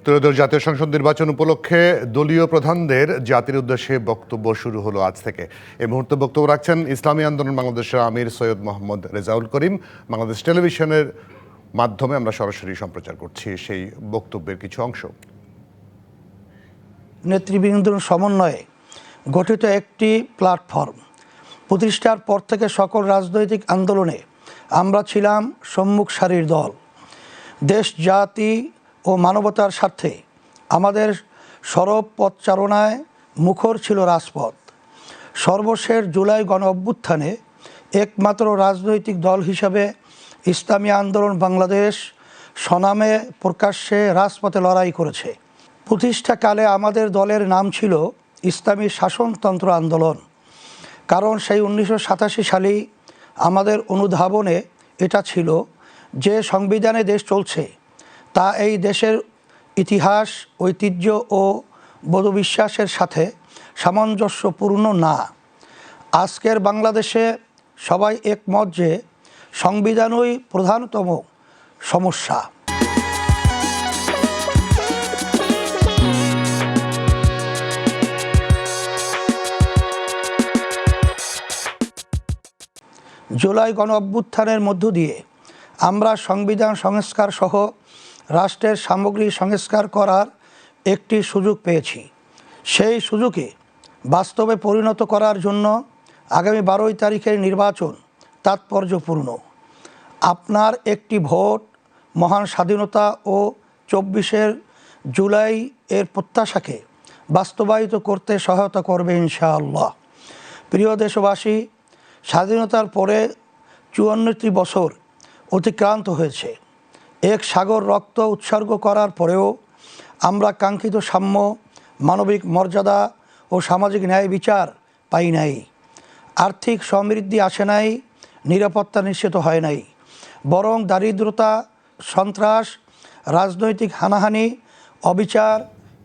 ত্রয়োদশ জাতীয় সংসদ নির্বাচন উপলক্ষে দলীয় প্রধানদের জাতির উদ্দেশ্যে বক্তব্য শুরু হলো আজ থেকে। এই মুহূর্তে বক্তব্য রাখছেন ইসলামী আন্দোলন বাংলাদেশের আমির সৈয়দ মোহাম্মদ রেজাউল করিম। বাংলাদেশ টেলিভিশনের মাধ্যমে আমরা সরাসরি সম্প্রচার করছি সেই বক্তব্যের কিছু অংশ। নেতৃবৃন্দর সমন্বয়ে গঠিত একটি প্ল্যাটফর্ম প্রতিষ্ঠার পর থেকে সকল রাজনৈতিক আন্দোলনে আমরা ছিলাম সম্মুখ সারির দল। দেশ, জাতি ও মানবতার স্বার্থে আমাদের সরব পথচারণায় মুখর ছিল রাজপথ। সর্বশেষ জুলাই গণ অভ্যুত্থানে একমাত্র রাজনৈতিক দল হিসাবে ইসলামী আন্দোলন বাংলাদেশ স্বনামে প্রকাশ্যে রাজপথে লড়াই করেছে। প্রতিষ্ঠাকালে আমাদের দলের নাম ছিল ইসলামী শাসনতন্ত্র আন্দোলন, কারণ সেই 1987 সালেই আমাদের অনুধাবনে এটা ছিল যে সংবিধানে দেশ চলছে তা এই দেশের ইতিহাস, ঐতিহ্য ও বোধবিশ্বাসের সাথে সামঞ্জস্যপূর্ণ না। আজকের বাংলাদেশে সবাই একমত যে সংবিধানই প্রধানতম সমস্যা। জুলাই গণ অভ্যুত্থানের মধ্য দিয়ে আমরা সংবিধান সংস্কার সহ রাষ্ট্রের সামগ্রিক সংস্কার করার একটি সুযোগ পেয়েছি। সেই সুযোগে বাস্তবে পরিণত করার জন্য আগামী 12 তারিখের নির্বাচন তাৎপর্যপূর্ণ। আপনার একটি ভোট মহান স্বাধীনতা ও 24 জুলাই এর প্রত্যাশাকে বাস্তবায়িত করতে সহায়তা করবে ইনশাআল্লাহ। প্রিয় দেশবাসী, স্বাধীনতার পরে 54টি বছর অতিক্রান্ত হয়েছে। এক সাগর রক্ত উৎসর্গ করার পরেও আমরা কাঙ্ক্ষিত সাম্য, মানবিক মর্যাদা ও সামাজিক ন্যায় বিচার পাই নাই। আর্থিক সমৃদ্ধি আসে নাই, নিরাপত্তা নিশ্চিত হয় নাই, বরং দারিদ্রতা, সন্ত্রাস, রাজনৈতিক হানাহানি, অবিচার